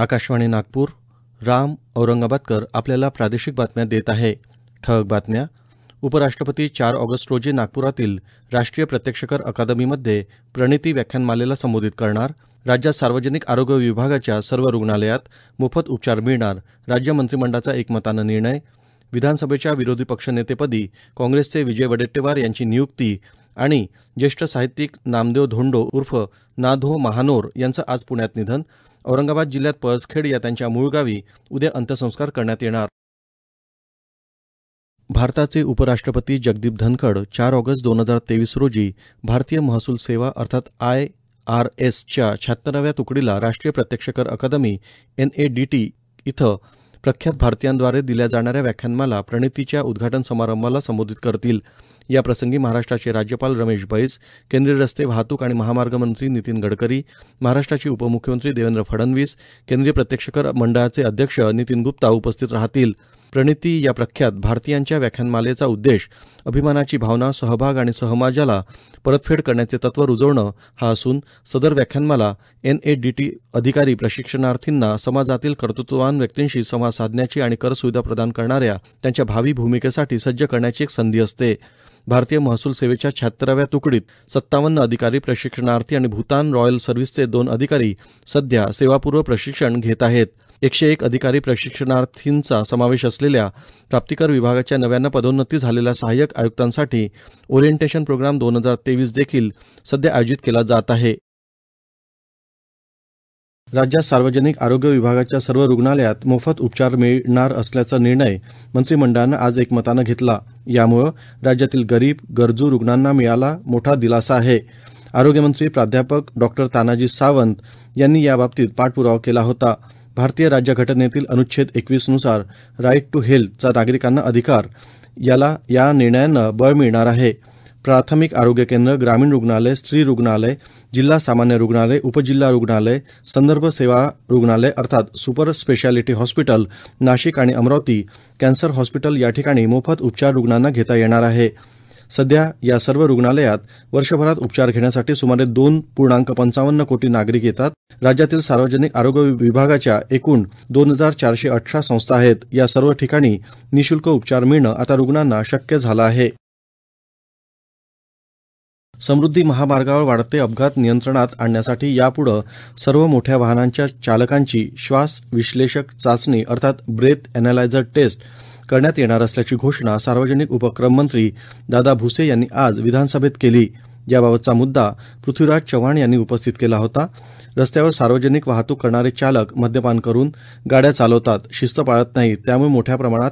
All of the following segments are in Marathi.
आकाशवाणी नागपूर. राम औरंगाबादकर आपल्याला प्रादेशिक बातम्या देत आहे. ठळक बातम्या. उपराष्ट्रपती 4 ऑगस्ट रोजी नागपुरातील राष्ट्रीय प्रत्यक्ष कर अकादमीमध्ये प्रणिती व्याख्यानमालेला संबोधित करणार. राज्यात सार्वजनिक आरोग्य विभागाच्या सर्व रुग्णालयात मोफत उपचार मिळणार. राज्य मंत्रिमंडळाचा एकमतानं निर्णय. विधानसभेच्या विरोधी पक्षनेतेपदी काँग्रेसचे विजय वडेट्टीवार यांची नियुक्ती आणि ज्येष्ठ साहित्यिक नामदेव धोंडो उर्फ ना.धो. महानोर यांचं आज पुण्यात निधन. औरंगाबाद जिल्ह्यात पळसखेड या त्यांच्या मूळ गावी उद्या अंत्यसंस्कार करण्यात येणार. भारताचे उपराष्ट्रपती जगदीप धनखड 4 ऑगस्ट 2023 रोजी भारतीय महसूल सेवा अर्थात IRSच्या 76व्या तुकडीला राष्ट्रीय प्रत्यक्ष कर अकादमी NADT इथं प्रख्यात भारतीयांद्वारे दिल्या जाणाऱ्या व्याख्यानमाला प्रणितीच्या उद्घाटन समारंभाला संबोधित करतील. या प्रसंगी महाराष्ट्राचे राज्यपाल रमेश बैस, केंद्रीय रस्ते वाहतूक आणि महामार्ग मंत्री नितीन गडकरी, महाराष्ट्राचे उपमुख्यमंत्री देवेंद्र फडणवीस, केंद्रीय प्रत्यक्ष कर मंडळाचे अध्यक्ष नितीन गुप्ता उपस्थित राहतील. प्रणिती या प्रख्यात भारतीयांच्या व्याख्यानमालेचा उद्देश अभिमानाची भावना, सहभाग आणि समाजाला परतफेड करण्याचे तत्त्व रुजवणं हा असून सदर व्याख्यानमाला NADT अधिकारी प्रशिक्षणार्थींना समाजातील कर्तृत्ववान व्यक्तींशी संवाद साधण्याची आणि कर सुविधा प्रदान करणाऱ्या त्यांच्या भावी भूमिकेसाठी सज्ज करण्याची एक संधी असते. भारतीय महसूल सेवेच्या 76व्या तुकडीत 57 अधिकारी प्रशिक्षणार्थी आणि भूतान रॉयल सर्व्हिसचे 2 अधिकारी सध्या सेवापूर्व प्रशिक्षण घेत आहेत. 101 अधिकारी प्रशिक्षणार्थींचा समावेश असलेल्या प्राप्तिकर विभागाच्या नव्यानं पदोन्नती झालेल्या सहाय्यक आयुक्तांसाठी ओरिएंटेशन प्रोग्राम 2023 देखील सध्या आयोजित केला जात आहे. राज्यात सार्वजनिक आरोग्य विभागाच्या सर्व रुग्णालयात मोफत उपचार मिळणार असल्याचा निर्णय मंत्रिमंडळानं आज एकमतानं घेतला. यामुळे राज्यातील गरीब गरजू रुग्णांना मिळाला मोठा दिलासा आहे. आरोग्यमंत्री प्राध्यापक डॉ. तानाजी सावंत यांनी याबाबतीत पाठपुरावा केला होता. भारतीय राज्यघटनेतील अनुच्छेद 21 नुसार राईट टू हेल्थचा नागरिकांना अधिकार या निर्णयानं बळ मिळणार आहे. प्राथमिक आरोग्य केंद्र, ग्रामीण रुग्णालय, स्त्री रुग्णालय, जिल्हा सामान्य रुग्णालय, उपजिल्हा रुग्णालय, संदर्भ सेवा रुग्णालय अर्थात सुपर स्पेशालिटी हॉस्पिटल, नाशिक आणि अमरावती कॅन्सर हॉस्पिटल या ठिकाणी मोफत उपचार रुग्णांना घेता येणार आहे. सध्या या सर्व रुग्णालयात वर्षभरात उपचार घेण्यासाठी सुमारे 2.55 कोटी नागरिक येतात. राज्यातील सार्वजनिक आरोग्य विभागाच्या एकूण 2418 संस्था आहेत. या सर्व ठिकाणी निःशुल्क उपचार मिळणं आता रुग्णांना शक्य झालं आहे. समृद्धी महामार्गावर वाढते अपघात नियंत्रणात आणण्यासाठी यापुढे सर्व मोठ्या वाहनांच्या चालकांची श्वास विश्लेषक चाचणी अर्थात ब्रेथ एनालायझर टेस्ट करण्यात येणार असल्याची घोषणा सार्वजनिक उपक्रम मंत्री दादा भुसे यांनी आज विधानसभेत केली. याबाबतचा मुद्दा पृथ्वीराज चव्हाण यांनी उपस्थित केला होता. रस्त्यावर सार्वजनिक वाहतूक करणारे चालक मद्यपान करून गाड्या चालवतात, शिस्त पाळत नाहीत. त्यामुळे मोठ्या प्रमाणात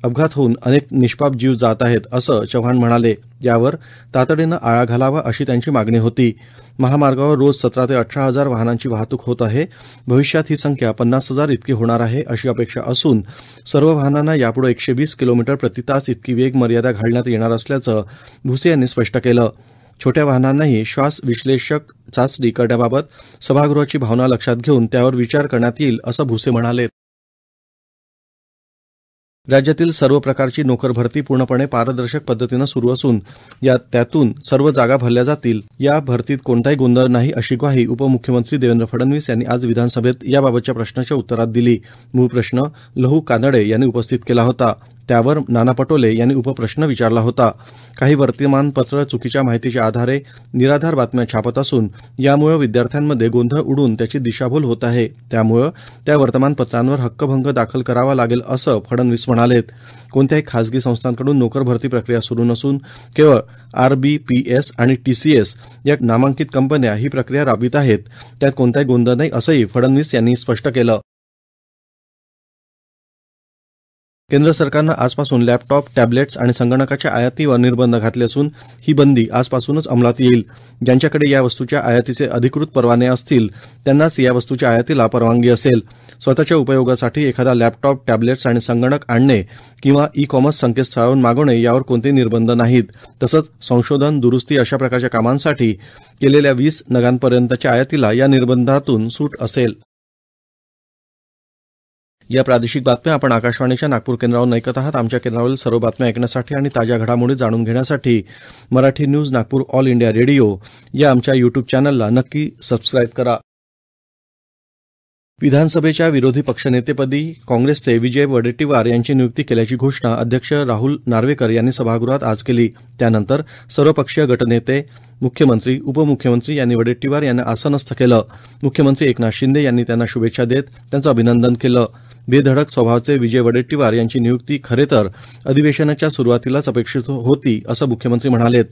अपघात होऊन अनेक निष्पाप जीव जात आहेत, असं चव्हाण म्हणाले. यावर तातडीनं आळा घालावा अशी त्यांची मागणी होती. महामार्गावर रोज 17 ते 18 हजार वाहनांची वाहतूक होत आहे. भविष्यात ही संख्या 50,000 इतकी होणार आहे अशी अपेक्षा असून सर्व वाहनांना यापुढे 120 किलोमीटर प्रति तास इतकी वेग मर्यादा घालण्यात येणार असल्याचं भुसे यांनी स्पष्ट केलं. छोट्या वाहनांनाही श्वास विश्लेषक चाचणी करण्याबाबत सभागृहाची भावना लक्षात घेऊन त्यावर विचार करण्यात येईल असं भुसे म्हणाले. राज्यातील सर्व प्रकारची नोकर भरती पूर्णपणे पारदर्शक पद्धतीनं सुरू असून त्यातून सर्व जागा भरल्या जातील. या भरतीत कोणताही गोंधळ नाही अशी ग्वाही उपमुख्यमंत्री देवेंद्र फडणवीस यांनी आज विधानसभेत याबाबतच्या प्रश्नाच्या उत्तरात दिली. मूळ प्रश्न लहू कानडे यांनी उपस्थित केला होता. त्यावर नाना पटोले यांनी उपप्रश्न विचारला होता. काही वर्तमानपत्र चुकीच्या माहितीच्या आधारे निराधार बातम्या छापत असून यामुळे विद्यार्थ्यांमध्ये गोंधळ उडून त्याची दिशाभूल होत आहे. त्यामुळे त्या वर्तमानपत्रांवर हक्कभंग दाखल करावा लागेल असं फडणवीस म्हणालेत. कोणत्याही खासगी संस्थांकडून नोकर भरती प्रक्रिया सुरू नसून केवळ RBPS आणि TCS या नामांकित कंपन्या ही प्रक्रिया राबवित आहेत. त्यात कोणताही गोंधळ नाही असंही फडणवीस यांनी स्पष्ट केलं. केंद्र सरकारनं आजपासून लॅपटॉप, टॅबलेट्स आणि संगणकाच्या आयातीवर निर्बंध घातले असून ही बंदी आजपासूनच अंमलात येईल. ज्यांच्याकडे या वस्तूच्या आयातीचे अधिकृत परवाने असतील त्यांनाच या वस्तूच्या आयातीला परवानगी असेल. स्वतःच्या उपयोगासाठी एखादा लॅपटॉप, टॅबलेट्स आणि संगणक आणणे किंवा ई-कॉमर्स संकेतस्थळावरून मागवणे यावर कोणतेही निर्बंध नाहीत. तसंच संशोधन, दुरुस्ती अशा प्रकारच्या कामांसाठी केलेल्या 20 नगांपर्यंतच्या आयातीला या निर्बंधातून सूट असेल. या प्रादेशिक बातम्या आपण आकाशवाणीच्या नागपूर केंद्रावरून ऐकत आहात. आमच्या केंद्रावरील सर्व बातम्या ऐकण्यासाठी आणि ताज्या घडामोडी जाणून घेण्यासाठी Marathi news Nagpur all India radio या आमच्या YouTube चॅनलला नक्की सबस्क्राईब करा. विधानसभेच्या विरोधी पक्षनेतेपदी काँग्रेसचे विजय वडेट्टीवार यांची नियुक्ती केल्याची घोषणा अध्यक्ष राहुल नार्वेकर यांनी सभागृहात आज केली. त्यानंतर सर्वपक्षीय गटनेते, मुख्यमंत्री, उपमुख्यमंत्री यांनी वडेट्टीवार यांना आसनस्थ केलं. मुख्यमंत्री एकनाथ शिंदे यांनी त्यांना शुभेच्छा देत त्यांचं अभिनंदन केलं. बेधडक स्वभावाचे विजय वडेट्टीवार यांची नियुक्ती खरे तर अधिवेशनाच्या सुरुवातीलाच अपेक्षित होती, असं मुख्यमंत्री म्हणालेत.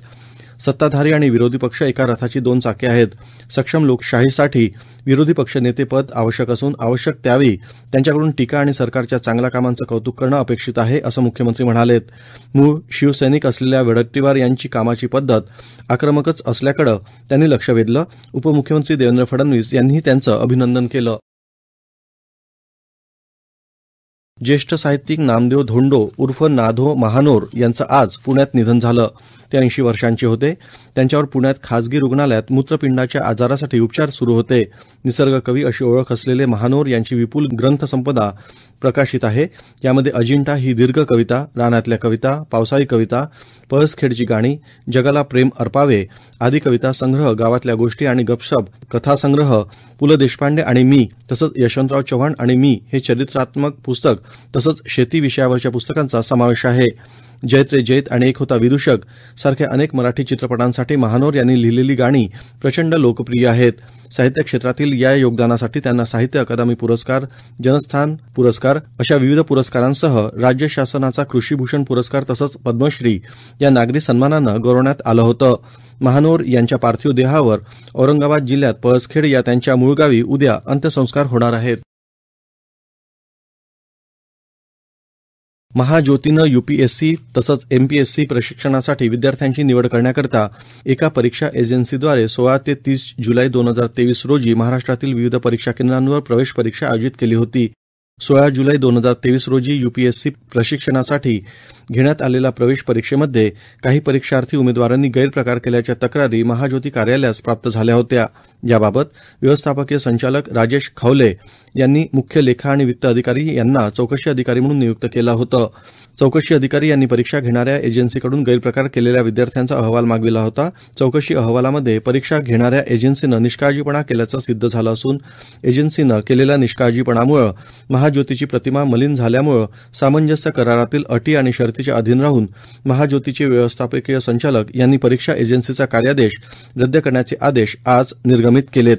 सत्ताधारी आणि विरोधी पक्ष एका रथाची दोन चाके आहेत. सक्षम लोकशाहीसाठी विरोधी पक्षनेतेपद आवश्यक असून आवश्यक त्यावेळी त्यांच्याकडून टीका आणि सरकारच्या चांगल्या कामांचं कौतुक करणं अपेक्षित आहे, असं मुख्यमंत्री म्हणालेत. मूळ शिवसैनिक असलेल्या वडेट्टीवार यांची कामाची पद्धत आक्रमकच असल्याकडे त्यांनी लक्ष वेधलं. उपमुख्यमंत्री देवेंद्र फडणवीस यांनीही त्यांचं अभिनंदन केलं. ज्येष्ठ साहित्यिक नामदेव धोंडो उर्फ नाधो महानोर यांचं आज पुण्यात निधन झालं. ते 80 वर्षांचे होते. त्यांच्यावर पुण्यात खासगी रुग्णालयात मूत्रपिंडाच्या आजारासाठी उपचार सुरू होते. निसर्ग कवी अशी ओळख असलेले महानोर यांची विपुल ग्रंथसंपदा प्रकाशित आहे. यामध्ये अजिंठा ही दीर्घ कविता, रानातल्या कविता, पावसाळी कविता, पळसखेडची गाणी, जगाला प्रेम अर्पावे आदी कविता संग्रह, गावातल्या गोष्टी आणि गपशप कथासंग्रह, पु ल देशपांडे आणि मी तसंच यशवंतराव चव्हाण आणि मी हे चरित्रात्मक पुस्तक तसंच शेती विषयावरच्या पुस्तकांचा समावेश आहे. जैत रे जैत आणि एक होता विदूषक सारख्या अनेक मराठी चित्रपटांसाठी महानोर यांनी लिहिलेली गाणी प्रचंड लोकप्रिय आहेत. साहित्य क्षेत्रातील या योगदानासाठी त्यांना साहित्य अकादमी पुरस्कार, जनस्थान पुरस्कार अशा विविध पुरस्कारांसह राज्य शासनाचा कृषीभूषण पुरस्कार तसंच पद्मश्री या नागरी सन्मानानं गौरवण्यात आलं होतं. महानोर यांच्या पार्थिव देहावर औरंगाबाद जिल्ह्यात पळसखेड या त्यांच्या मूळ गावी उद्या अंत्यसंस्कार होणार आहेत. महाज्योतीनं यूपीएससी तसंच एमपीएससी प्रशिक्षणासाठी विद्यार्थ्यांची निवड करण्याकरता एका परीक्षा एजन्सीद्वारे 16 ते 30 जुलै 2023 रोजी महाराष्ट्रातील विविध परीक्षा केंद्रांवर प्रवेश परीक्षा आयोजित केली होती. 16 जुलै 2023 रोजी यूपीएससी प्रशिक्षणासाठी घेण्यात आलेल्या प्रवेश परीक्षेमध्ये काही परीक्षार्थी उमेदवारांनी गैरप्रकार केल्याच्या तक्रारी महाज्योती कार्यालयास प्राप्त झाल्या होत्या. याबाबत व्यवस्थापकीय संचालक राजेश खवले यांनी मुख्य लेखा आणि वित्त अधिकारी यांना चौकशी अधिकारी म्हणून नियुक्त केलं होतं. चौकशी अधिकारी यांनी परीक्षा घेणाऱ्या एजन्सीकडून गैरप्रकार केलेल्या विद्यार्थ्यांचा अहवाल मागविला होता. चौकशी अहवालामध्ये परीक्षा घेणाऱ्या एजन्सीनं निष्काळजीपणा केल्याचं सिद्ध झालं असून एजन्सीनं केलेल्या निष्काळजीपणामुळे महाज्योतीची प्रतिमा मलिन झाल्यामुळे सामंजस्य करारातील अटी आणि शर्तीच्या अधीन राहून महाज्योतीचे व्यवस्थापकीय संचालक यांनी परीक्षा एजन्सीचा कार्यादेश रद्द करण्याचे आदेश आज निर्गमित केलेत.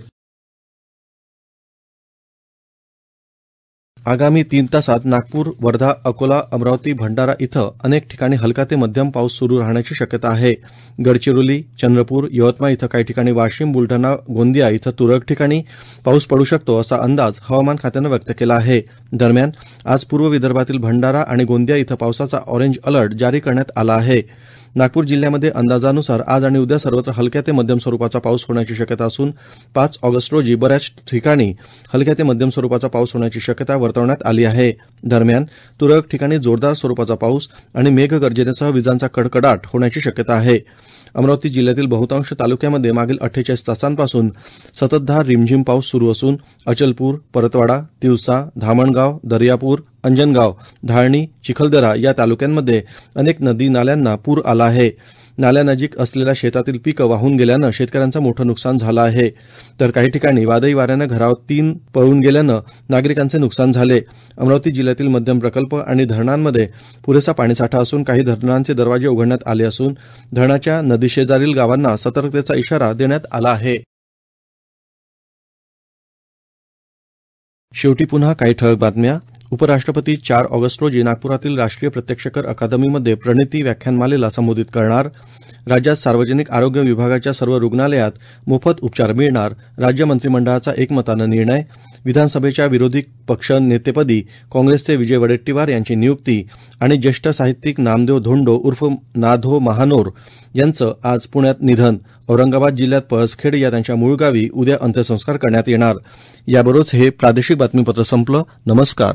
आगामी 3 तासात नागपूर, वर्धा, अकोला, अमरावती, भंडारा इथं अनेक ठिकाणी हलका ते मध्यम पाऊस सुरू राहण्याची शक्यता आहे. गडचिरोली, चंद्रपूर, यवतमाळ इथं काही ठिकाणी, वाशिम, बुलढाणा, गोंदिया इथं तुरळक ठिकाणी पाऊस पडू शकतो असा अंदाज हवामान खात्यानं व्यक्त केला आहे. दरम्यान आज पूर्व विदर्भातील भंडारा आणि गोंदिया इथं पावसाचा ऑरेंज अलर्ट जारी करण्यात आला आहे. नागपूर जिल्ह्यामध्ये अंदाजानुसार आज आणि उद्या सर्वत्र हलक्या ते मध्यम स्वरूपाचा पाऊस होण्याची शक्यता असून 5 ऑगस्ट रोजी बऱ्याच ठिकाणी हलक्या ते मध्यम स्वरूपाचा पाऊस होण्याची शक्यता वर्तवण्यात आली आहे. दरम्यान तुरळक ठिकाणी जोरदार स्वरूपाचा पाऊस आणि मेघगर्जनेसह विजांचा कडकडाट होण्याची शक्यता आहे. अमरावती जिल्ह्यातील बहुतांश तालुक्यामध्ये मागील 48 तासांपासून संततधार रिमझिम पाऊस सुरू असून अचलपूर, परतवाडा, तिवसा, धामणगाव, दर्यापूर, अंजनगाव, धारणी, चिखलदरा या तालुक्यांमध्ये अनेक नदी नाल्यांना पूर आला आहे. नाल्यानजीक असलेल्या शेतातील पिकं वाहून गेल्यानं शेतकऱ्यांचं मोठं नुकसान झालं आहे. तर काही ठिकाणी वादळी वाऱ्यानं घरातील पळून गेल्यानं नागरिकांचे नुकसान झाले. अमरावती जिल्ह्यातील मध्यम प्रकल्प आणि धरणांमध्ये पुरेसा पाणीसाठा असून काही धरणांचे दरवाजे उघडण्यात आले असून धरणाच्या नदीशेजारील गावांना सतर्कतेचा इशारा देण्यात आला आहे. शेवटी पुन्हा काही ठळक बातम्या. उपराष्ट्रपती 4 ऑगस्ट रोजी नागपुरातील राष्ट्रीय प्रत्यक्ष कर अकादमीमध्ये प्रणिती व्याख्यानमालेला संबोधित करणार. राज्यात सार्वजनिक आरोग्य विभागाच्या सर्व रुग्णालयात मोफत उपचार मिळणार. राज्य मंत्रिमंडळाचा एकमतानं निर्णय. विधानसभेच्या विरोधी पक्ष नेतेपदी काँग्रेसचे विजय वडेट्टीवार यांची नियुक्ती आणि ज्येष्ठ साहित्यिक नामदेव धोंडो उर्फ नाधो महानोर यांचं आज पुण्यात निधन. औरंगाबाद जिल्ह्यात पळसखेड या त्यांच्या मूळ गावी उद्या अंत्यसंस्कार करण्यात येणार. याबरोबरच हे प्रादेशिक बातमीपत्र संपलं. नमस्कार.